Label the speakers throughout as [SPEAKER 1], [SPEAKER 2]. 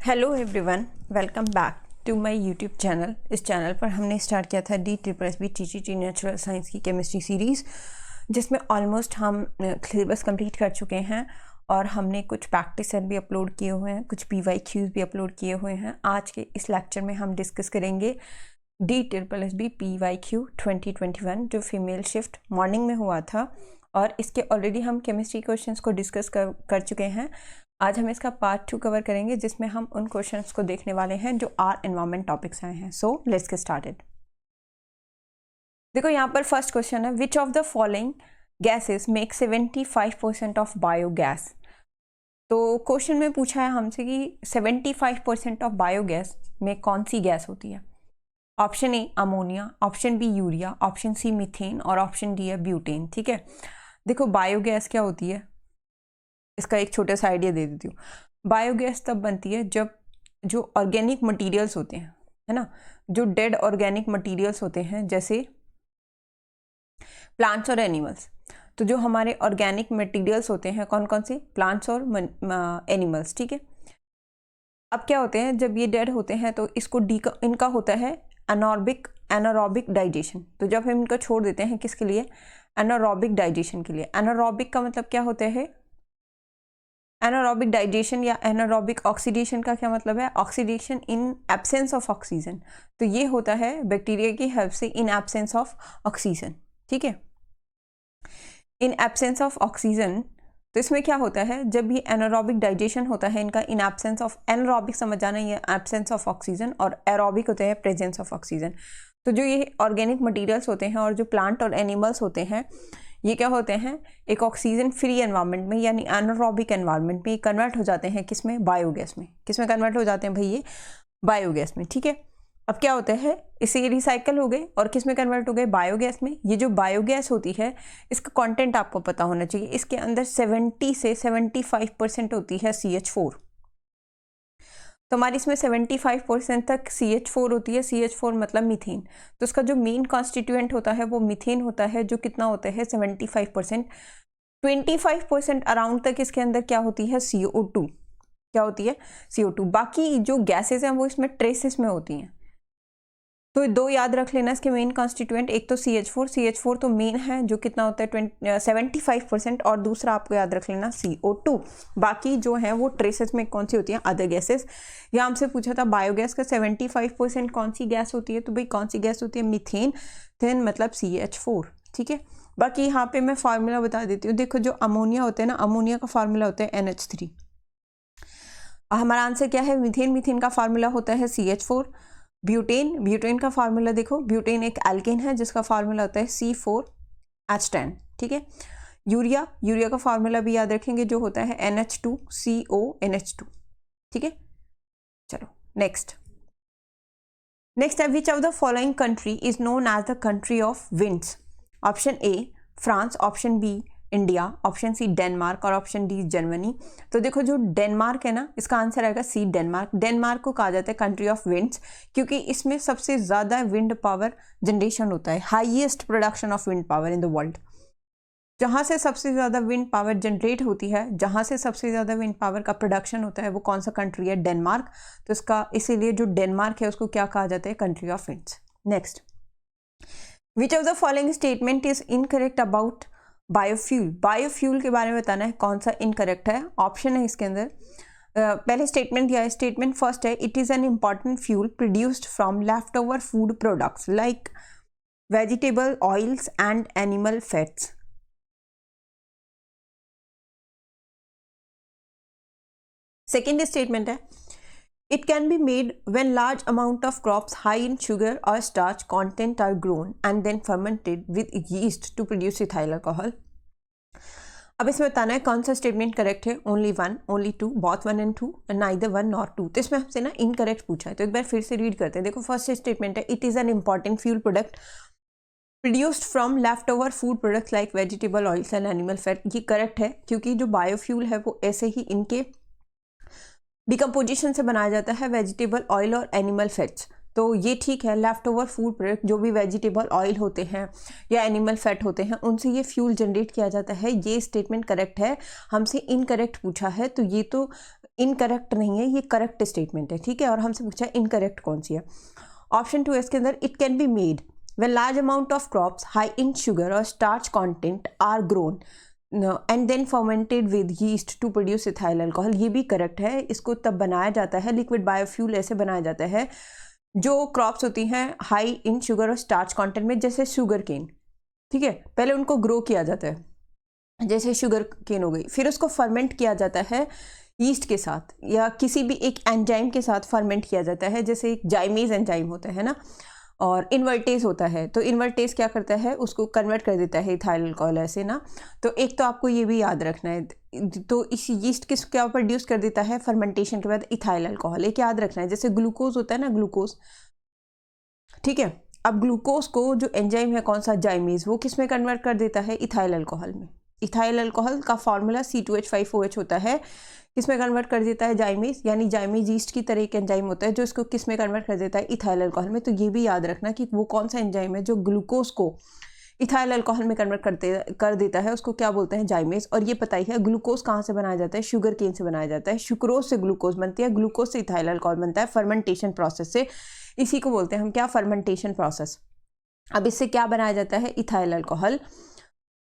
[SPEAKER 1] Hello everyone, welcome back to my YouTube channel. इस channel पर हमने स्टार्ट किया था DSSB TGT नेचुरल साइंस की केमिस्ट्री सीरीज़, जिसमें ऑलमोस्ट हम सिलेबस कंप्लीट कर चुके हैं और हमने कुछ प्रैक्टिस सेट भी अपलोड किए हुए हैं, कुछ PYQs भी अपलोड किए हुए हैं। आज के इस लेक्चर में हम डिस्कस करेंगे DSSB PYQ 2021 जो फीमेल शिफ्ट मॉर्निंग में हुआ था, और इसके ऑलरेडी हम केमिस्ट्री क्वेश्चंस को डिस्कस कर चुके हैं। आज हम इसका पार्ट 2 कवर करेंगे, जिसमें हम उन क्वेश्चंस को देखने वाले हैं जो आर एनवायरमेंट टॉपिक्स आए हैं। So let's get started. देखो यहाँ पर फर्स्ट क्वेश्चन है, which of the following gases make 75% of biogas. तो क्वेश्चन में पूछा है हमसे कि 75% ऑफ बायोगैस में कौन सी गैस होती है। Option A ammonia, option B urea, option C methane और ऑप्शन डी है ब्यूटेन। ठीक है, देखो बायोगैस क्या होती है, इसका एक छोटा सा आइडिया दे देती हूँ। बायोगैस तब बनती है जब जो ऑर्गेनिक मटेरियल्स होते हैं, है ना, जो डेड ऑर्गेनिक मटेरियल्स होते हैं, जैसे प्लांट्स और एनिमल्स। तो जो हमारे ऑर्गेनिक मटेरियल्स होते हैं कौन कौन से, प्लांट्स और एनिमल्स। ठीक है, अब क्या होते हैं जब ये डेड होते हैं तो इसको इनका होता है एनारोबिक डाइजेशन। तो जब हम इनको छोड़ देते हैं किसके लिए, एनारोबिक डाइजेशन के लिए। एनारोबिक का मतलब क्या होता है, एनारोबिक डाइजेशन या एनारोबिक ऑक्सीडेशन का क्या मतलब है, oxidation in absence of oxygen. तो ये होता है बैक्टीरिया की हेल्प से इन एब्सेंस ऑफ ऑक्सीजन। ठीक है, इन एब्सेंस ऑफ ऑक्सीजन। तो इसमें क्या होता है, जब ये एनारोबिक डाइजेशन होता है इनका इन एब्सेंस ऑफ, एनारोबिक समझ जाना, ये एब्सेंस ऑफ ऑक्सीजन, और एरोबिक होता है प्रेजेंस ऑफ ऑक्सीजन। तो जो ये ऑर्गेनिक मटेरियल्स होते हैं और जो प्लांट और एनिमल्स होते हैं, ये क्या होते हैं, एक ऑक्सीजन फ्री एनवायरनमेंट में यानी एनारोबिक एनवायरनमेंट में कन्वर्ट हो जाते हैं किसमें, बायोगैस में। किसमें कन्वर्ट हो जाते हैं भाई, ये बायोगैस में। ठीक है, अब क्या होता है, इससे ये रिसाइकल हो गए और किस में कन्वर्ट हो गए, बायोगैस में। ये जो बायोगैस होती है इसका कंटेंट आपको पता होना चाहिए, इसके अंदर 70 से 75% होती है CH4। तो हमारी इसमें 75% तक CH4 होती है। CH4 मतलब मीथेन। तो उसका जो मेन कॉन्स्टिट्यूएंट होता है वो मीथेन होता है, जो कितना होता है 75%। 25% अराउंड तक इसके अंदर क्या होती है, CO2। क्या होती है, CO2। बाकी जो गैसेस हैं वो इसमें ट्रेसेस में होती हैं। तो दो याद रख लेना इसके मेन कॉन्स्टिट्यूएंट, एक तो CH4 तो मेन है जो कितना होता है 75%, और दूसरा आपको याद रख लेना CO2। बाकी जो है वो ट्रेसेस में कौन सी होती हैं, अदर गैसेस। यहाँ हमसे पूछा था बायोगैस का 75% कौन सी गैस होती है, तो भाई कौन सी गैस होती है, मीथेन मतलब CH4। ठीक है, बाकी यहाँ पे मैं फार्मूला बता देती हूँ। देखो जो अमोनिया होता है ना, अमोनिया का फार्मूला होता है NH3। हमारा आंसर क्या है, मीथेन का फार्मूला होता है CH4। ब्यूटेन का फार्मूला देखो, ब्यूटेन एक एल्केन है जिसका फार्मूला होता है C4H10। ठीक है, यूरिया का फार्मूला भी याद रखेंगे जो होता है NH2CONH2। ठीक है, चलो नेक्स्ट है, which of the following country is known as the country of winds. Option A France, option B India, option C Denmark और ऑप्शन डी जर्मनी। तो देखो जो डेनमार्क है ना, इसका आंसर आएगा सी डेनमार्क। डेनमार्क को कहा जाता है कंट्री ऑफ विंड्स, क्योंकि इसमें सबसे ज़्यादा विंड पावर जनरेशन होता है, highest production of wind power in the world. जहाँ से सबसे ज़्यादा विंड पावर जनरेट होती है, जहाँ से सबसे ज़्यादा विंड पावर का प्रोडक्शन होता है, वो कौन सा कंट्री है, डेनमार्क। तो इसका इसीलिए जो डेनमार्क है उसको क्या कहा जाता है, country of winds. Next, which of the following statement is incorrect about biofuel के बारे में बताना है कौन सा इनकरेक्ट है। ऑप्शन है इसके अंदर, पहले स्टेटमेंट दिया है। स्टेटमेंट फर्स्ट है, it is an important fuel produced from left over food products like vegetable oils and animal fats. Second statement है, it can be made when large amount of crops high in sugar or starch content are grown and then fermented with yeast to produce ethyl alcohol। अब इसमें बताना है कौन सा statement correct है, only one, only two, both 1 and 2, neither 1 nor 2। तो इसमें हमसे ना इनकरेक्ट पूछा है, तो एक बार फिर से रीड करते हैं। देखो फर्स्ट स्टेटमेंट है, it is an important fuel product produced from left over food products like vegetable oils and animal fat. ये करेक्ट है, क्योंकि जो बायोफ्यूल है वो ऐसे ही इनके डिकम्पोजिशन से बनाया जाता है, वेजिटेबल ऑयल और एनिमल फैट्स। तो ये ठीक है। लेफ्ट ओवर फूड प्रोडक्ट जो भी वेजिटेबल ऑयल होते हैं या एनिमल फैट होते हैं उनसे ये फ्यूल जनरेट किया जाता है, ये स्टेटमेंट करेक्ट है। हमसे इनकरेक्ट पूछा है तो ये तो इनकरेक्ट नहीं है, ये करेक्ट स्टेटमेंट है, ठीक है। और हमसे पूछा है इनकरेक्ट कौन सी है। ऑप्शन 2 इसके अंदर, it can be made when large amount of crops high in sugar or starch content are grown and then fermented with yeast to produce ethyl alcohol, ये भी करेक्ट है। इसको तब बनाया जाता है, लिक्विड बायोफ्यूल ऐसे बनाया जाता है जो क्रॉप्स होती हैं हाई इन शुगर और स्टार्च कंटेंट में, जैसे शुगर केन, ठीक है। पहले उनको ग्रो किया जाता है जैसे शुगर केन हो गई, फिर उसको फर्मेंट किया जाता है यीस्ट के साथ या किसी भी एक एंजाइम के साथ फर्मेंट किया जाता है, जैसे एक जाइमेज एंजाइम होता है ना, और इन्वर्टेज होता है। तो इन्वर्टेज क्या करता है, उसको कन्वर्ट कर देता है इथाइल अल्कोहल ऐसे ना। तो एक तो आपको ये भी याद रखना है, तो इस यीस्ट किस क्या प्रोड्यूस कर देता है फर्मेंटेशन के बाद, इथाइल अल्कोहल। एक याद रखना है, जैसे ग्लूकोज होता है ना, ग्लूकोज, ठीक है। अब ग्लूकोज को जो एंजाइम है कौन सा, जाइमेज, वो किस में कन्वर्ट कर देता है, इथाइल अल्कोहल में। इथाइल अल्कोहल का फॉर्मूला C2H5OH होता है, किसमें कन्वर्ट कर देता है, जाइमेज, यानी जाइमेज यीस्ट की तरह एक एंजाइम होता है जो इसको किसमें कन्वर्ट कर देता है, इथाइल अल्कोहल में। तो ये भी याद रखना कि वो कौन सा एंजाइम है जो ग्लूकोज को इथाइल अल्कोहल में कन्वर्ट कर देता है, उसको क्या बोलते हैं, जाइमेज। और ये पता ही है ग्लूकोज कहाँ से बनाया जाता है, शुगर केन से बनाया जाता है। शुक्रोज से ग्लूकोज बनती है, ग्लूकोज से इथाइल अल्कोहल बनता है फर्मेंटेशन प्रोसेस से। इसी को बोलते हैं हम क्या, फर्मेंटेशन प्रोसेस। अब इससे क्या बनाया जाता है, इथाइल अल्कोहल।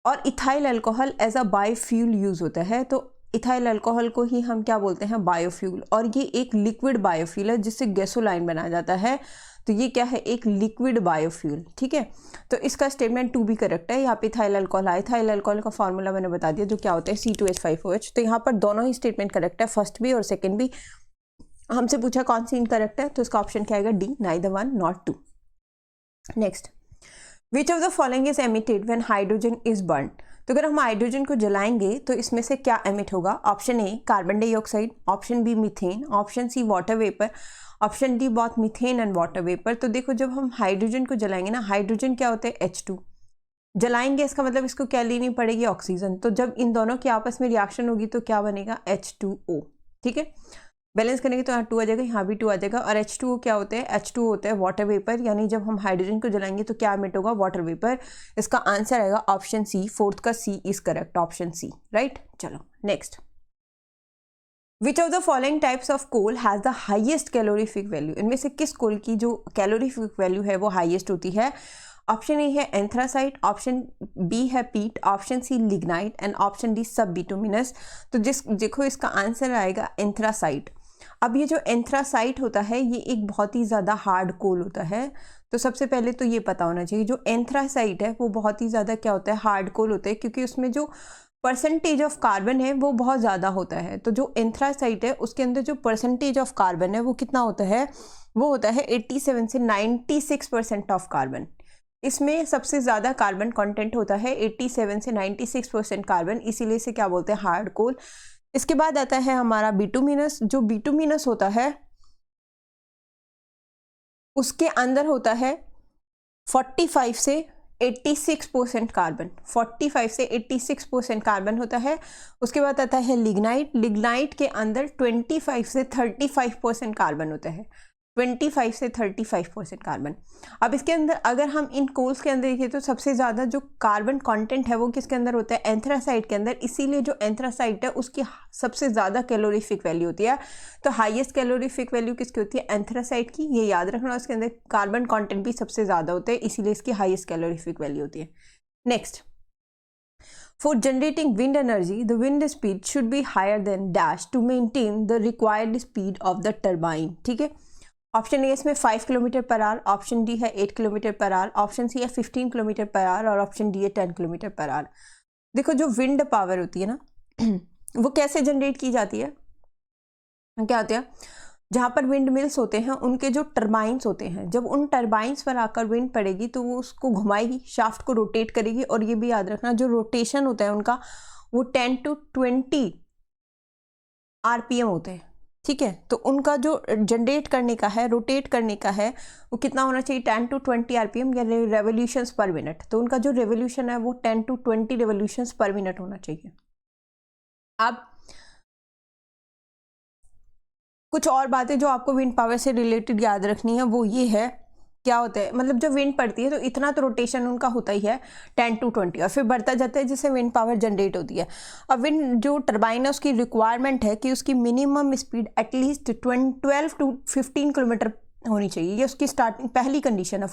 [SPEAKER 1] और ethyl alcohol as a biofuel use होता है। तो इथाइल अल्कोहल को ही हम क्या बोलते हैं, बायोफ्यूल। और ये एक लिक्विड बायोफ्यूल है जिससे गैसोलाइन बनाया जाता है। तो ये क्या है, एक लिक्विड बायोफ्यूल, ठीक है। तो इसका स्टेटमेंट 2 भी करेक्ट है। यहाँ पे इथाइल अल्कोहल आया, इथाइल अल्कोहल का फॉर्मूला मैंने बता दिया जो क्या होता है, C2H5OH। तो यहाँ पर दोनों ही स्टेटमेंट करेक्ट है, फर्स्ट भी और सेकेंड भी। हमसे पूछा कौन सी इनकरेक्ट है, तो इसका ऑप्शन क्या आएगा, D, neither 1 nor 2। Next, which of the following is emitted when hydrogen is burn. तो अगर हम हाइड्रोजन को जलाएंगे तो इसमें से क्या एमिट होगा, option A carbon dioxide, option B methane, option C water vapour, option D both methane and water vapour. तो देखो जब हम हाइड्रोजन को जलाएंगे ना, हाइड्रोजन क्या होता है, H2 जलाएंगे, इसका मतलब इसको क्या लेनी पड़ेगी, ऑक्सीजन। तो जब इन दोनों की आपस में रिएक्शन होगी तो क्या बनेगा, H2O, ठीक है। बैलेंस करेंगे तो यहाँ 2 आ जाएगा, यहाँ भी 2 आ जाएगा। और H2O क्या होता है, H2O होता है वाटर वेपर, यानी जब हम हाइड्रोजन को जलाएंगे तो क्या एमिट होगा, वाटर वेपर। इसका आंसर आएगा ऑप्शन सी, फोर्थ का C is correct, option C, right. चलो next, which of the following types of coal has the highest calorific value. इनमें से किस कोल की जो कैलोरीफिक वैल्यू है वो हाइएस्ट होती है। ऑप्शन ए है एंथ्रासाइट, ऑप्शन बी है peat, option C lignite and option D sub bituminous. तो देखो इसका आंसर आएगा एंथ्रासाइट। अब ये जो एंथ्रासाइट होता है ये एक बहुत ही ज़्यादा हार्ड कोल होता है। तो सबसे पहले तो ये पता होना चाहिए जो एंथ्रासाइट है वो बहुत ही ज़्यादा क्या होता है, हार्ड कोल होता है, क्योंकि उसमें जो परसेंटेज ऑफ कार्बन है वो बहुत ज़्यादा होता है। तो जो एंथ्रासाइट है उसके अंदर जो परसेंटेज ऑफ कार्बन है वो कितना होता है, वो होता है 87 से 96% ऑफ कार्बन। इसमें सबसे ज़्यादा कार्बन कंटेंट होता है 87 से 96% कार्बन, इसीलिए इसे क्या बोलते हैं, हार्ड कोल। इसके बाद आता है हमारा बिटुमिनस। जो बिटुमिनस होता है उसके अंदर होता है 45 से 86% कार्बन, 45 से 86% कार्बन होता है। उसके बाद आता है लिग्नाइट। लिग्नाइट के अंदर 25 से 35% कार्बन होता है, 25 से 35% कार्बन। अब इसके अंदर अगर हम इन कोल्स के अंदर देखें तो सबसे ज़्यादा जो कार्बन कंटेंट है वो किसके अंदर होता है, एंथ्रासाइट के अंदर। इसीलिए जो एंथ्रासाइट है उसकी सबसे ज़्यादा कैलोरीफिक वैल्यू होती है। तो हाईएस्ट कैलोरीफिक वैल्यू किसकी होती है, एंथ्रासाइट की, ये याद रखना। उसके अंदर कार्बन कॉन्टेंट भी सबसे ज़्यादा होते हैं, इसीलिए इसकी हाईएस्ट कैलोरीफिक वैल्यू होती है। Next, for generating wind energy, the wind speed should be higher than dash to maintain the required speed of the turbine। ठीक है, ऑप्शन ए इसमें 5 kilometre per our, option D है 8 kilometre per our, option C है 15 kilometre per our और option D है 10 kilometre per our. देखो जो wind power होती है ना वो कैसे जनरेट की जाती है, क्या होता है, जहाँ पर विंड मिल्स होते हैं उनके जो टरबाइंस होते हैं, जब उन टरबाइंस पर आकर विंड पड़ेगी तो वो उसको घुमाएगी, शाफ्ट को रोटेट करेगी। और ये भी याद रखना जो रोटेशन होता है उनका वो 10 to 20 RPM होते हैं, ठीक है। तो उनका जो जनरेट करने का है, रोटेट करने का है, वो कितना होना चाहिए, 10 to 20 RPM या रेवोल्यूशंस पर मिनट। तो उनका जो रेवोल्यूशन है वो 10 to 20 रेवोल्यूशंस पर मिनट होना चाहिए। अब कुछ और बातें जो आपको विंड पावर से रिलेटेड याद रखनी है वो ये है, क्या होता है, मतलब जब विंड पड़ती है तो इतना तो रोटेशन उनका होता ही है 10 to 20, और फिर बढ़ता जाता है जिससे विंड पावर जनरेट होती है। अब विंड जो टरबाइन है उसकी रिक्वायरमेंट है कि उसकी minimum speed at least 12 to 15 kilometre होनी चाहिए। ये उसकी स्टार्टिंग पहली कंडीशन है।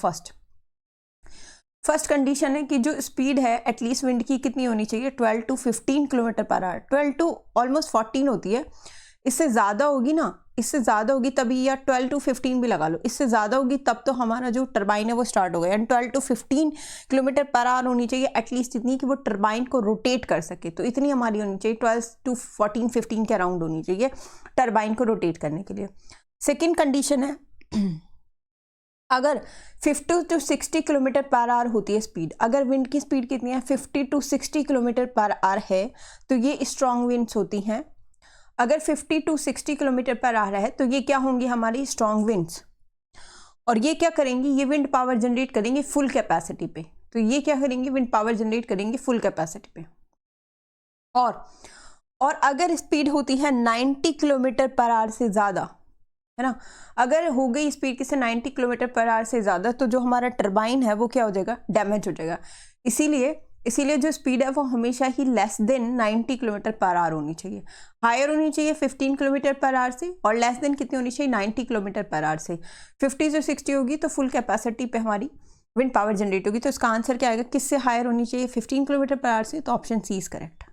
[SPEAKER 1] फर्स्ट कंडीशन है कि जो स्पीड है एटलीस्ट विंड की कितनी होनी चाहिए, 12 to 15 kilometre per our. 12 to almost 14 होती है, इससे ज़्यादा होगी ना, इससे ज़्यादा होगी तभी, या 12 to 15 भी लगा लो, इससे ज़्यादा होगी तब तो हमारा जो टरबाइन है वो स्टार्ट होगा। यानी 12 to 15 किलोमीटर पर आवर होनी चाहिए एटलीस्ट, इतनी कि वो टरबाइन को रोटेट कर सके। तो इतनी हमारी होनी चाहिए, 12 to 14 15 के अराउंड होनी चाहिए टरबाइन को रोटेट करने के लिए। सेकेंड कंडीशन है अगर 50 to 60 किलोमीटर पर आवर होती है स्पीड, अगर विंड की स्पीड कितनी है 50 to 60 किलोमीटर पर आवर है तो ये स्ट्रॉन्ग विंड्स होती हैं। अगर 50 to 60 किलोमीटर पर आवर है तो ये क्या होंगी, हमारी स्ट्रॉन्ग विंड्स। और ये क्या करेंगी, ये विंड पावर जनरेट करेंगे फुल कैपेसिटी पे। तो ये क्या करेंगे, विंड पावर जनरेट करेंगे फुल कैपेसिटी पे। और अगर स्पीड होती है 90 किलोमीटर पर आवर से ज़्यादा, है ना, अगर हो गई स्पीड किसी 90 किलोमीटर पर आवर से ज़्यादा तो जो हमारा टरबाइन है वो क्या हो जाएगा, डैमेज हो जाएगा। इसीलिए जो स्पीड है वो हमेशा ही less than 90 kilometre per hour होनी चाहिए। हायर होनी चाहिए 15 किलोमीटर पर आवर से, और लेस देन कितनी होनी चाहिए, 90 किलोमीटर पर आवर से। 50 से 60 होगी तो फुल कैपेसिटी पे हमारी विंड पावर जनरेट होगी। तो इसका आंसर क्या आएगा, किससे हायर होनी चाहिए, 15 किलोमीटर पर आवर से। तो option C is correct.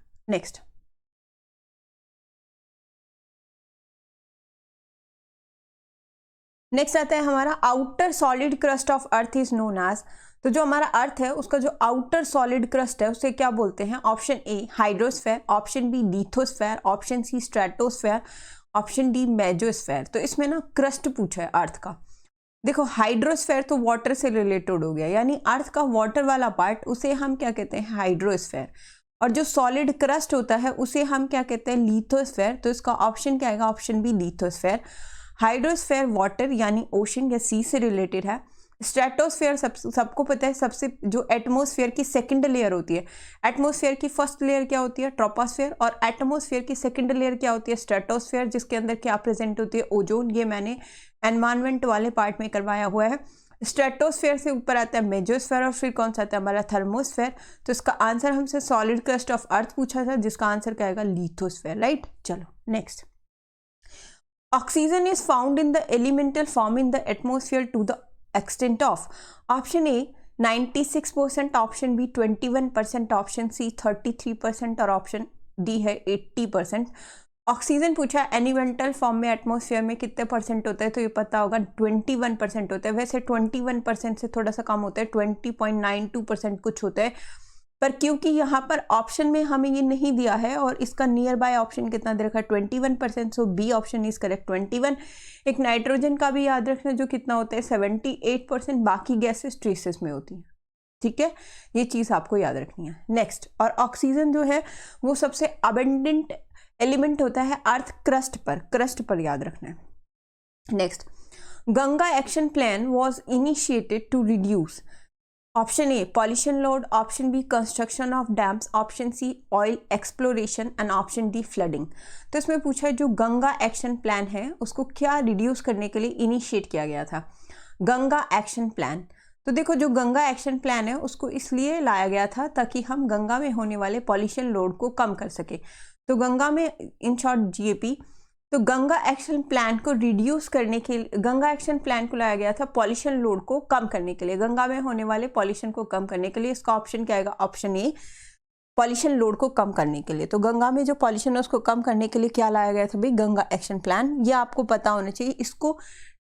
[SPEAKER 1] Next आता है हमारा outer solid crust of earth is known as. तो जो हमारा अर्थ है उसका जो आउटर सॉलिड क्रस्ट है उसे क्या बोलते हैं, option A hydrosphere, option B lithosphere, option C stratosphere, option D mesosphere. तो इसमें ना क्रस्ट पूछा है अर्थ का। देखो हाइड्रोस्फेयर तो वाटर से रिलेटेड हो गया, यानी अर्थ का वाटर वाला पार्ट उसे हम क्या कहते हैं, हाइड्रोस्फेयर। और जो सॉलिड क्रस्ट होता है उसे हम क्या कहते हैं, लिथोस्फेयर। तो इसका ऑप्शन क्या आएगा, option B lithosphere. Hydrosphere water यानी ओशन या सी से रिलेटेड है। स्ट्रेटोस्फेयर सबको पता है, सबसे जो एटमॉस्फेयर की सेकंड लेयर होती है। एटमॉस्फेयर की फर्स्ट लेयर क्या होती है, ट्रोपोस्फेयर, और एटमॉस्फेयर की सेकंड लेयर क्या होती है, स्ट्रेटोस्फेयर, जिसके अंदर क्या प्रेजेंट होती है, ओजोन। ये मैंने एनवायरनमेंट वाले पार्ट में करवाया हुआ है। स्ट्रेटोस्फेयर से ऊपर आता है मेसोस्फेयर, और फिर कौन सा आता है हमारा, थर्मोस्फेयर। तो इसका आंसर हमसे सॉलिड क्रस्ट ऑफ अर्थ पूछा था, जिसका आंसर क्या आएगा, लिथोस्फेयर। राइट, चलो next. Oxygen is found in the elemental form in the atmosphere to the extent of, option A 96%, option B 21%, option C 33% और ऑप्शन डी है 80%। ऑक्सीजन पूछा एलिमेंटल फॉर्म में एटमॉस्फेयर में कितने परसेंट होता है, तो ये पता होगा 21% होता है। वैसे 21% से थोड़ा सा कम होता है, 20.92% कुछ होता है, पर क्योंकि यहाँ पर ऑप्शन में हमें ये नहीं दिया है और इसका नियर बाय ऑप्शन कितना दे रखा है, 21%। सो बी ऑप्शन इज करेक्ट, 21। एक नाइट्रोजन का भी याद रखना जो कितना होता है, 78%। बाकी गैसेस ट्रेसेस में होती हैं, ठीक है, ये चीज़ आपको याद रखनी है। नेक्स्ट, और ऑक्सीजन जो है वो सबसे अबेंडेंट एलिमेंट होता है अर्थ क्रस्ट पर याद रखना है। Next, Ganga action plan was initiated to reduce, option A pollution load, option B construction of dams, option C oil exploration and option D flooding. तो इसमें पूछा है जो गंगा एक्शन प्लान है उसको क्या रिड्यूस करने के लिए इनिशिएट किया गया था, गंगा एक्शन प्लान। तो देखो जो गंगा एक्शन प्लान है उसको इसलिए लाया गया था ताकि हम गंगा में होने वाले पॉल्यूशन लोड को कम कर सके। तो गंगा में इन शॉर्ट जीएपी, तो गंगा एक्शन प्लान को रिड्यूस करने के लिए गंगा एक्शन प्लान को लाया गया था पॉल्यूशन लोड को कम करने के लिए, गंगा में होने वाले पॉल्यूशन को कम करने के लिए। इसका ऑप्शन क्या आएगा, ऑप्शन ए पॉल्यूशन लोड को कम करने के लिए। तो गंगा में जो पॉल्यूशन है उसको कम करने के लिए क्या लाया गया था भाई, गंगा एक्शन प्लान। ये आपको पता होना चाहिए। इसको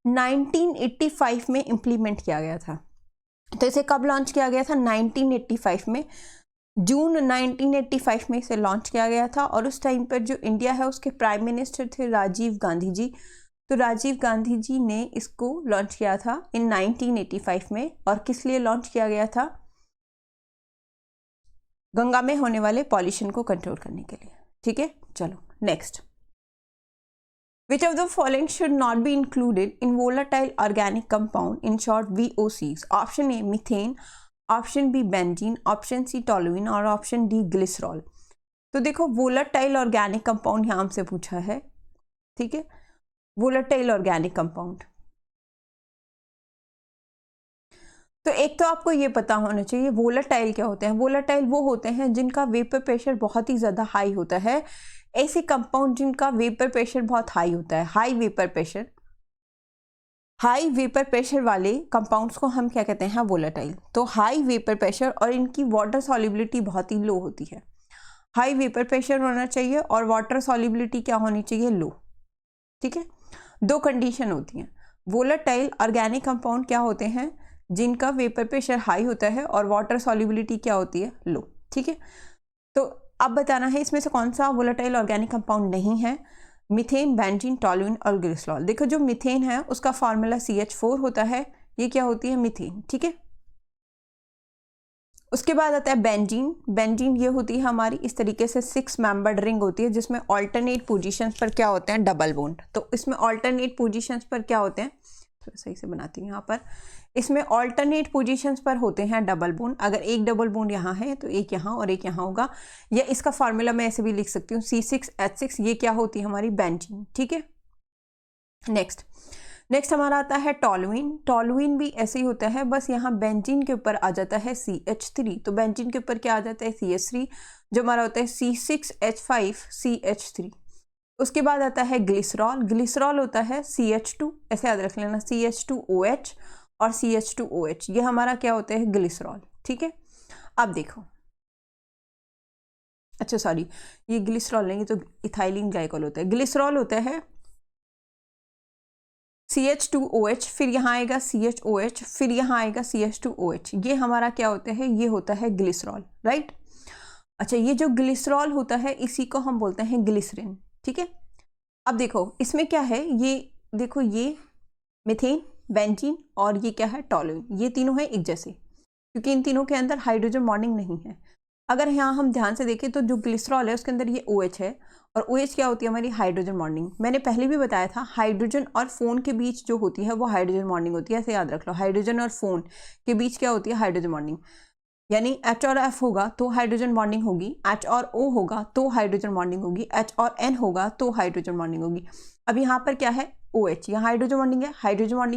[SPEAKER 1] 1985 में इम्प्लीमेंट किया गया था। तो इसे कब लॉन्च किया गया था, 1985 में, जून 1985 में इसे लॉन्च किया गया था। और उस टाइम पर जो इंडिया है उसके प्राइम मिनिस्टर थे राजीव गांधी जी। तो राजीव गांधी जी ने इसको लॉन्च किया था इन 1985 में। और किस लिए लॉन्च किया गया था, गंगा में होने वाले पॉल्यूशन को कंट्रोल करने के लिए, ठीक है। चलो next, Which of the following should not be included in volatile organic compound, in short VOCs? Option A methane, option B benzene, option C toluene और ऑप्शन डी ग्लिसरॉल। तो देखो वोलाटाइल ऑर्गेनिक कंपाउंड यहाँ से पूछा है, ठीक है। Volatile organic compound. तो एक तो आपको ये पता होना चाहिए वोलेटाइल क्या होते हैं। वोलेटाइल वो होते हैं जिनका वेपर प्रेशर बहुत ही ज़्यादा हाई होता है। ऐसे कंपाउंड जिनका वेपर प्रेशर बहुत हाई होता है, हाई वेपर प्रेशर वाले कंपाउंड्स को हम क्या कहते हैं, वोलेटाइल। तो हाई वेपर प्रेशर और इनकी वाटर सॉल्युबिलिटी बहुत ही लो होती है। हाई वेपर प्रेशर होना चाहिए और वाटर सॉल्युबिलिटी क्या होनी चाहिए, लो। ठीक है, दो कंडीशन होती हैं। वोलेटाइल ऑर्गेनिक कंपाउंड क्या होते हैं, जिनका वेपर प्रेशर हाई होता है और वाटर सॉल्युबिलिटी क्या होती है, लो। ठीक है, तो अब बताना है इसमें से कौन सा वोलेटाइल ऑर्गेनिक कंपाउंड नहीं है। मीथेन, बेंजीन, टोल्यूइन और ग्लिसरॉल। देखो जो मीथेन है उसका फार्मूला CH4 होता है, ये क्या होती है, मीथेन। ठीक है, उसके बाद आता है बेंजीन। बेंजीन ये होती है हमारी इस तरीके से 6 मेंबर्ड रिंग होती है जिसमें ऑल्टरनेट पोजीशंस पर क्या होते हैं, डबल बॉन्ड। तो इसमें ऑल्टरनेट पोजीशंस पर क्या होते हैं, थोड़ा सही से बनाती हूँ यहाँ पर, इसमें ऑल्टरनेट पोजीशंस पर होते हैं डबल बॉन्ड। अगर एक डबल बॉन्ड यहाँ है तो एक यहाँ और एक यहाँ होगा, या इसका फार्मूला मैं ऐसे भी लिख सकती हूँ C6H6, ये क्या होती है हमारी बेंजीन। ठीक है, नेक्स्ट हमारा आता है टोल्यूइन। टोल्यूइन भी ऐसे ही होता है, बस यहाँ बेंजीन के ऊपर आ जाता है CH3, तो बेंजीन के ऊपर क्या आ जाता है, CH3, जो हमारा होता है C6H5CH3। उसके बाद आता है ग्लिसरॉल। ग्लिसरॉल होता है CH2, ऐसे याद रख लेना, CH2OH और CH2OH, ये हमारा क्या होता है, ग्लिसरॉल। ठीक है, अब देखो, अच्छा सॉरी, ये ग्लिसरॉल नहीं, तो इथाइलिन ग्लाइकोल होता है। ग्लिसरॉल होता है CH2OH, फिर यहाँ आएगा CHOH, फिर यहाँ आएगा CH2OH, ये हमारा क्या होता है, ये होता है ग्लिसरॉल, राइट। अच्छा, ये जो ग्लिसरॉल होता है इसी को हम बोलते हैं ग्लिसरीन। ठीक है, अब देखो इसमें क्या है, ये देखो, ये मीथेन, बेंजीन और ये क्या है, टोल्यूइन, ये तीनों है एक जैसे, क्योंकि इन तीनों के अंदर हाइड्रोजन बॉन्डिंग नहीं है। अगर यहाँ हम ध्यान से देखें तो जो ग्लिसरॉल है उसके अंदर ये OH है, और OH क्या होती है हमारी, हाइड्रोजन बॉन्डिंग। मैंने पहले भी बताया था, हाइड्रोजन और फोन के बीच जो होती है वो हाइड्रोजन बॉन्डिंग होती है, ऐसे याद रख लो, हाइड्रोजन और फोन के बीच क्या होती है, हाइड्रोजन बॉन्डिंग। यानी H और F होगा तो हाइड्रोजन बॉन्डिंग होगी, H और O होगा तो हाइड्रोजन बॉन्डिंग होगी, H और N होगा तो हाइड्रोजन बॉन्डिंग होगी। अब यहाँ पर क्या है, OH, यहाँ हाइड्रोजन बॉन्डिंग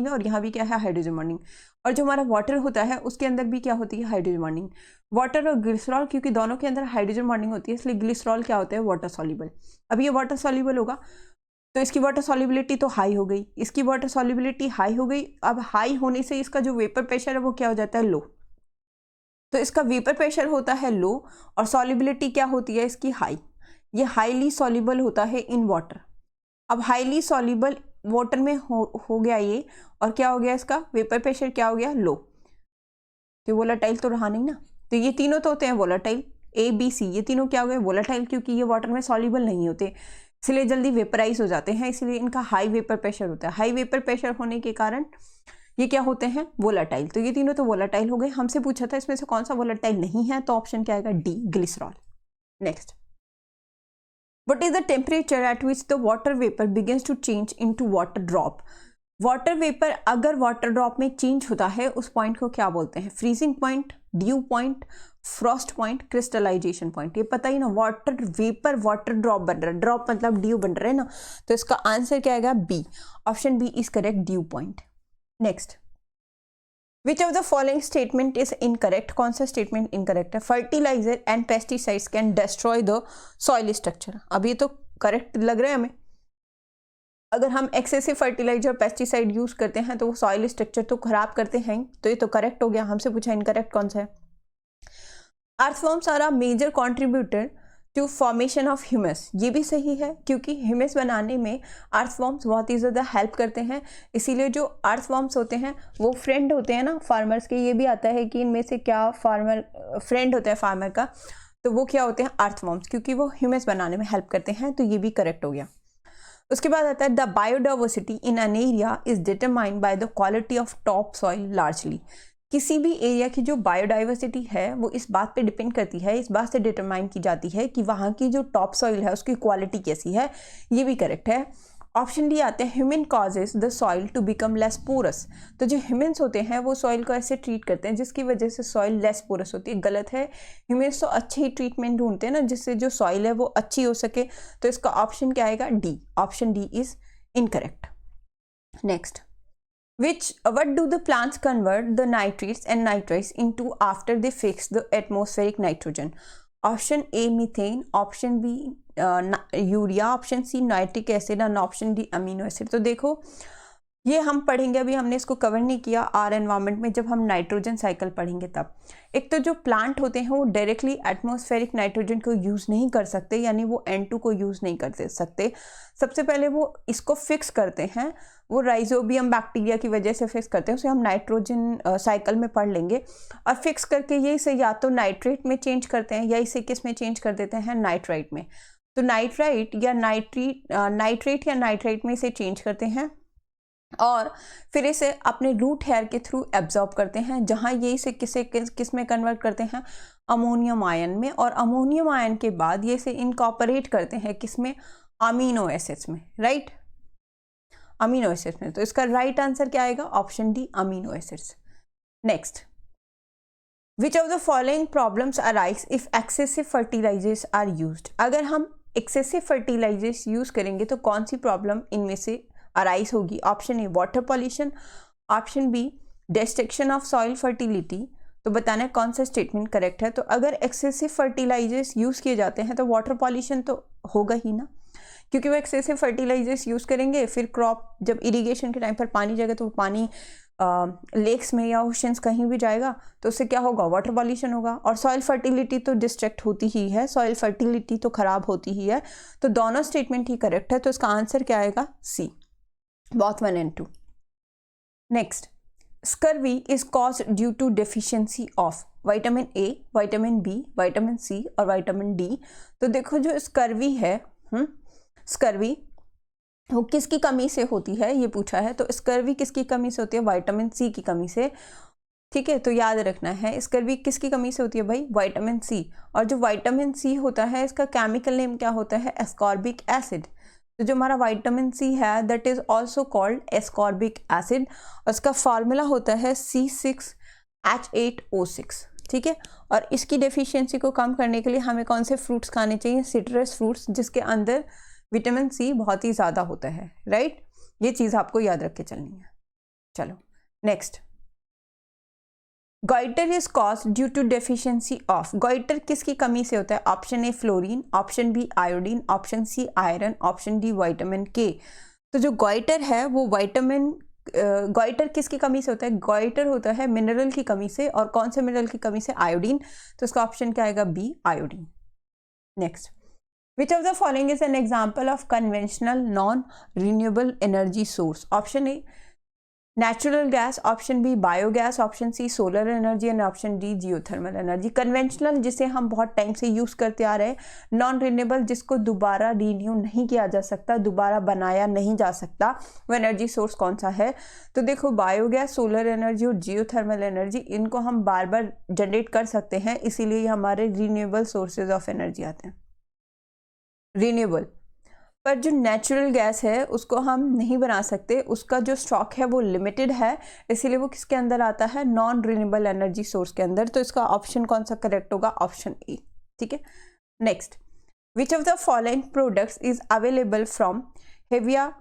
[SPEAKER 1] है, और यहाँ भी क्या है, हाइड्रोजन बॉन्डिंग। और जो हमारा वाटर होता है उसके अंदर भी क्या होती है, हाइड्रोजन बॉन्डिंग। वाटर और ग्लिसरॉल, क्योंकि दोनों के अंदर हाइड्रोजन बॉन्डिंग होती है, इसलिए ग्लिसरॉल क्या होता है, वाटर सॉल्युबल। अब ये वाटर सॉल्युबल होगा तो इसकी वाटर सॉल्युबिलिटी तो हाई हो गई, इसकी वाटर सॉल्युबिलिटी हाई हो गई। अब हाई होने से इसका जो वेपर प्रेशर है वो क्या हो जाता है, लो। तो इसका वेपर प्रेशर होता है लो और सॉल्युबिलिटी क्या होती है इसकी, हाई। ये हाईली सॉल्युबल होता है इन वाटर। अब हाईली सॉल्युबल वाटर में हो गया ये, और क्या हो गया, इसका वेपर प्रेशर क्या हो गया, लो। तो वोलेटाइल तो रहा नहीं ना, तो ये तीनों तो होते हैं वोलेटाइल, ABC, ये तीनों क्या हो गए, वोलेटाइल, क्योंकि ये वाटर में सॉल्युबल नहीं होते, इसलिए जल्दी वेपराइज हो जाते हैं, इसलिए इनका हाई वेपर प्रेशर होता है। हाई वेपर प्रेशर होने के कारण ये क्या होते हैं, वोलेटाइल। तो ये तीनों तो वोलेटाइल हो गए। हमसे पूछा था इसमें से कौन सा वोलेटाइल नहीं है, तो ऑप्शन क्या आएगा, D, glycerol. Next, what is the temperature at which the water vapour begins to change into water drop. Water vapour अगर वाटर ड्रॉप में चेंज होता है उस पॉइंट को क्या बोलते हैं, freezing point, dew point, frost point, crystallisation point. ये पता ही ना, वाटर वेपर वाटर ड्रॉप बन रहा है, ड्रॉप मतलब ड्यू बन रहा है ना, तो इसका आंसर क्या आएगा, B, option B is correct, dew point. Next, which of the following statement is incorrect. कौन सा स्टेटमेंट इनकरेक्ट है, fertiliser and pesticides can destroy the soil structure. अब ये तो करेक्ट लग रहा है हमें, अगर हम एक्सेसिव फर्टिलाइजर पेस्टिसाइड यूज करते हैं तो वो सॉइल स्ट्रक्चर तो खराब करते हैं, तो ये तो करेक्ट हो गया। हमसे पूछा इनकरेक्ट कौन सा है, earthworms are a major contributor to formation of humus. ये भी सही है, क्योंकि ह्यूमस बनाने में अर्थवर्म्स बहुत ही ज़्यादा हेल्प करते हैं, इसीलिए जो अर्थवर्म्स होते हैं वो फ्रेंड होते हैं ना फार्मर्स के। ये भी आता है कि इनमें से क्या फार्मर फ्रेंड होता है फार्मर का, तो वो क्या होते हैं, अर्थवर्म्स, क्योंकि वो ह्यूमस बनाने में हेल्प करते हैं, तो ये भी करेक्ट हो गया। उसके बाद आता है the biodiversity in an area is determined by the quality of top soil largely. किसी भी एरिया की जो बायोडाइवर्सिटी है वो इस बात पे डिपेंड करती है, इस बात से डिटरमाइन की जाती है कि वहाँ की जो टॉप सॉइल है उसकी क्वालिटी कैसी है। ये भी करेक्ट है। ऑप्शन डी आते हैं human causes the soil to become less porous. तो जो ह्यूमन्स होते हैं वो सॉइल को ऐसे ट्रीट करते हैं जिसकी वजह से सॉइल लेस पोरस होती है। गलत है, ह्यूमन्स तो अच्छी ही ट्रीटमेंट ढूंढते हैं ना, जिससे जो सॉइल है वो अच्छी हो सके। तो इसका ऑप्शन क्या आएगा, D, option D is incorrect. Next, what do the plants convert the nitrates and nitrites into after they fix the atmospheric nitrogen? Option A methane, option B urea, option C nitric acid and option D amino acid. तो देखो ये हम पढ़ेंगे, अभी हमने इसको cover नहीं किया आर एनवायरमेंट में, जब हम नाइट्रोजन साइकिल पढ़ेंगे तब। एक तो जो प्लांट होते हैं वो डायरेक्टली एटमॉस्फेरिक नाइट्रोजन को यूज़ नहीं कर सकते, यानी वो N2 को यूज़ नहीं कर सकते। सबसे पहले वो इसको फिक्स करते हैं, वो राइजोबियम बैक्टीरिया की वजह से फिक्स करते हैं, उसे हम नाइट्रोजन साइकिल में पढ़ लेंगे। और फिक्स करके ये इसे या तो नाइट्रेट में चेंज करते हैं या इसे किस में चेंज कर देते हैं, नाइट्राइट में। तो नाइट्राइट या नाइट्रेट या नाइट्राइट में इसे चेंज करते हैं और फिर इसे अपने रूट हेयर के थ्रू एब्जॉर्ब करते हैं, जहाँ ये इसे किस में कन्वर्ट करते हैं, अमोनियम आयन में। और अमोनियम आयन के बाद ये इसे इनकॉर्पोरेट करते हैं किसमें, अमीनो एसिड्स में, राइट, अमीनो एसिड्स में। तो इसका राइट आंसर क्या आएगा, option D amino acids. Next, which of the following problems arise if excessive fertilisers are used? अगर हम एक्सेसिव फर्टिलाइजर्स यूज करेंगे तो कौन सी प्रॉब्लम इनमें से अराइज होगी? Option A water pollution, option B destruction of soil fertility. तो बताना है कौन सा स्टेटमेंट करेक्ट है। तो अगर एक्सेसिव फर्टिलाइजर्स यूज़ किए जाते हैं तो वाटर पॉल्यूशन तो होगा ही ना, क्योंकि वो एक्सेसिव फर्टिलाइजर्स यूज़ करेंगे, फिर क्रॉप जब इरिगेशन के टाइम पर पानी जाएगा तो वो पानी लेक्स में या ओशंस कहीं भी जाएगा तो उससे क्या होगा, वाटर पॉल्यूशन होगा। और सॉइल फर्टिलिटी तो डिस्ट्रैक्ट होती ही है, सॉइल फर्टिलिटी तो खराब होती ही है। तो दोनों स्टेटमेंट ही करेक्ट है, तो इसका आंसर क्या आएगा, सी, both 1 and 2. Next, scurvy is caused due to deficiency of vitamin A, vitamin B, vitamin C और vitamin D। तो देखो जो scurvy है, scurvy वो किसकी कमी से होती है ये पूछा है। तो scurvy किसकी कमी से होती है, विटामिन सी की कमी से, ठीक है। तो याद रखना है स्कर्वी किसकी कमी से होती है भाई, विटामिन सी। और जो विटामिन सी होता है इसका केमिकल नेम क्या होता है, एस्कॉर्बिक एसिड। तो जो हमारा विटामिन सी है that is also called ascorbic acid, और इसका फार्मूला होता है C6H8O6, ठीक है। और इसकी डेफिशिएंसी को कम करने के लिए हमें कौन से फ्रूट्स खाने चाहिए, सिट्रस फ्रूट्स, जिसके अंदर विटामिन सी बहुत ही ज़्यादा होता है, राइट। ये चीज़ आपको याद रख के चलनी है। चलो next, goitre is caused due to deficiency of. Goitre किसकी कमी से होता है, option A fluorine, option B iodine, option C iron, option D vitamin K. तो जो गॉइटर है वो गॉइटर किसकी कमी से होता है, गॉइटर होता है मिनरल की कमी से, और कौन से मिनरल की कमी से, आयोडीन। तो इसका ऑप्शन क्या आएगा, B, iodine. Next, which of the following is an example of conventional non renewable energy source? Option A natural gas, option B biogas, option C solar energy and option D geothermal energy. Conventional जिसे हम बहुत time से use करते आ रहे हैं, non renewable जिसको दोबारा renew नहीं किया जा सकता, दोबारा बनाया नहीं जा सकता, वो एनर्जी सोर्स कौन सा है? तो देखो बायोगैस, सोलर एनर्जी और जियोथर्मल एनर्जी, इनको हम बार बार जनरेट कर सकते हैं, इसीलिए हमारे रिन्यूएबल सोर्सेज ऑफ एनर्जी आते हैं, रिन्यूएबल। पर जो नेचुरल गैस है उसको हम नहीं बना सकते, उसका जो स्टॉक है वो लिमिटेड है, इसीलिए वो किसके अंदर आता है, नॉन रिन्यूएबल एनर्जी सोर्स के अंदर। तो इसका ऑप्शन कौन सा करेक्ट होगा, ऑप्शन ए, ठीक है। Next, which of the following products is available from Hevea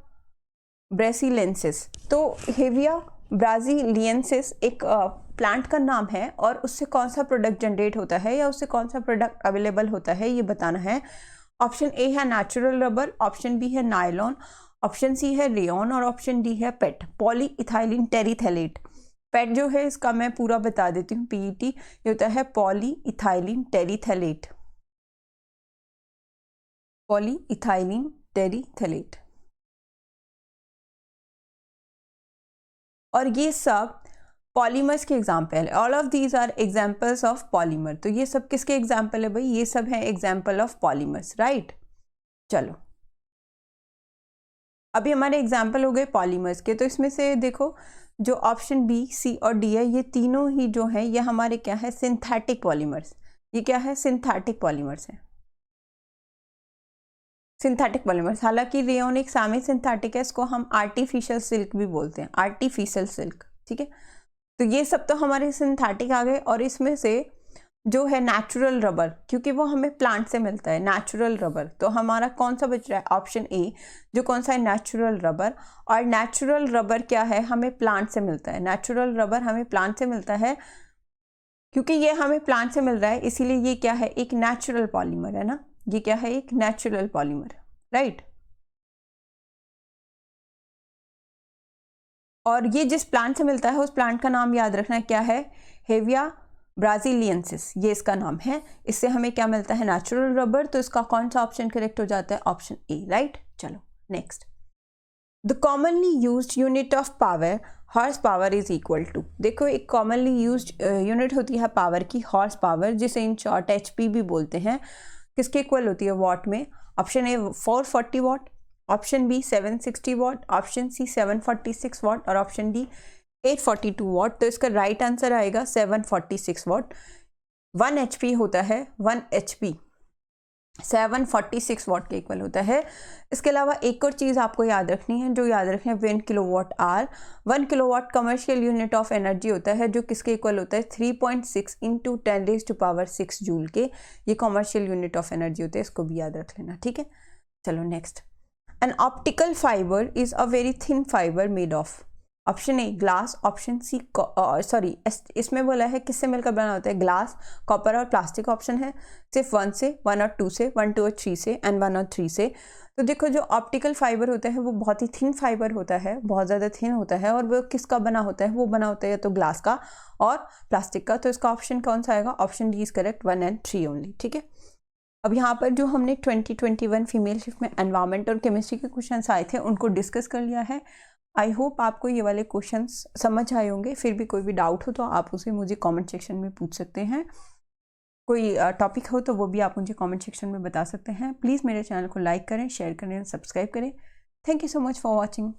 [SPEAKER 1] brasiliensis? तो हेविया ब्रासिलियंसिस एक प्लांट का नाम है, और उससे कौन सा प्रोडक्ट जनरेट होता है या उससे कौन सा प्रोडक्ट अवेलेबल होता है ये बताना है। ऑप्शन ए है नेचुरल रबर, ऑप्शन बी है नायलॉन, ऑप्शन सी है रेयन और ऑप्शन डी है पेट, पॉली इथाइलिन टेरिथैलेट। पेट जो है इसका मैं पूरा बता देती हूँ, पीईटी, ये होता है poly ethylene terephthalate, poly ethylene terephthalate. और ये सब पॉलीमर्स के एग्जाम्पल है, all of these are examples of polymer. तो ये सब किसके एग्जाम्पल है भाई, ये सब है एग्जाम्पल ऑफ पॉलीमर्स, राइट। चलो अभी हमारे एग्जाम्पल हो गए पॉलीमर्स के। तो इसमें से देखो जो ऑप्शन बी, सी और डी है, ये तीनों ही जो है ये हमारे क्या है, सिंथेटिक पॉलीमर्स। ये क्या है, सिंथेटिक पॉलीमर्स है, सिंथेटिक पॉलीमर्स। हालांकि रेयन एक सेमी सिंथेटिक है, इसको हम आर्टिफिशियल सिल्क भी बोलते हैं, आर्टिफिशियल सिल्क, ठीक है। तो ये सब तो हमारे सिंथेटिक आ गए, और इसमें से जो है नेचुरल रबर, क्योंकि वो हमें प्लांट से मिलता है नेचुरल रबर, तो हमारा कौन सा बच रहा है, ऑप्शन ए जो कौन सा है, नेचुरल रबर। और नेचुरल रबर क्या है, हमें प्लांट से मिलता है, नेचुरल रबर हमें प्लांट से मिलता है, क्योंकि ये हमें प्लांट से मिल रहा है इसीलिए ये क्या है, एक नेचुरल पॉलीमर है ना, ये क्या है, एक नेचुरल पॉलीमर, राइट। और ये जिस प्लांट से मिलता है उस प्लांट का नाम याद रखना है, क्या है, हेविया ब्राजीलियंसिस, ये इसका नाम है। इससे हमें क्या मिलता है, नेचुरल रबर, तो इसका कौन सा ऑप्शन करेक्ट हो जाता है, ऑप्शन ए, राइट। चलो next, the commonly used unit of power horse power is equal to, देखो एक कॉमनली यूज्ड यूनिट होती है पावर की, हॉर्स पावर, जिसे इन शॉर्ट HP भी बोलते हैं, किसके इक्वल होती है, वॉट में। Option A 440 watt, option B 760 watt, option C 746 watt और ऑप्शन डी 842 वॉट। तो इसका राइट आंसर आएगा 746 वॉट। 1 HP होता है, 1 HP 746 वॉट के इक्वल होता है। इसके अलावा एक और चीज़ आपको याद रखनी है, जो याद रखनी है 1 kilowatt hour. 1 kilowatt commercial unit of energy होता है, जो किसके इक्वल होता है, 3.6 इंटू 10⁻⁶ जूल के, ये कमर्शियल यूनिट ऑफ एनर्जी होते हैं, इसको भी याद रख लेना, ठीक है। चलो next, an optical fibre is a very thin fibre made of, option A glass, option C sorry इसमें बोला है किससे मिलकर बना होता है, ग्लास, कॉपर और प्लास्टिक ऑप्शन है, सिर्फ 1 से, 1 और 2 से, 1 2 और 3 से एंड 1 और 3 से। तो देखो जो ऑप्टिकल फाइबर होता है वो बहुत ही थिन फाइबर होता है, बहुत ज़्यादा थिन होता है, और वो किसका बना होता है, वो बना होता है या तो ग्लास का और प्लास्टिक का। तो इसका ऑप्शन कौन सा आएगा, option D is correct, 1 and 3 only, ठीक है। अब यहाँ पर जो हमने 2021 फीमेल शिफ्ट में एनवायरमेंट और केमिस्ट्री के क्वेश्चन आए थे उनको डिस्कस कर लिया है। आई होप आपको ये वाले क्वेश्चंस समझ आए होंगे। फिर भी कोई भी डाउट हो तो आप उसे मुझे कमेंट सेक्शन में पूछ सकते हैं, कोई टॉपिक हो तो वो भी आप मुझे कमेंट सेक्शन में बता सकते हैं। प्लीज़ मेरे चैनल को लाइक करें, शेयर करें, सब्सक्राइब करें। Thank you so much for watching.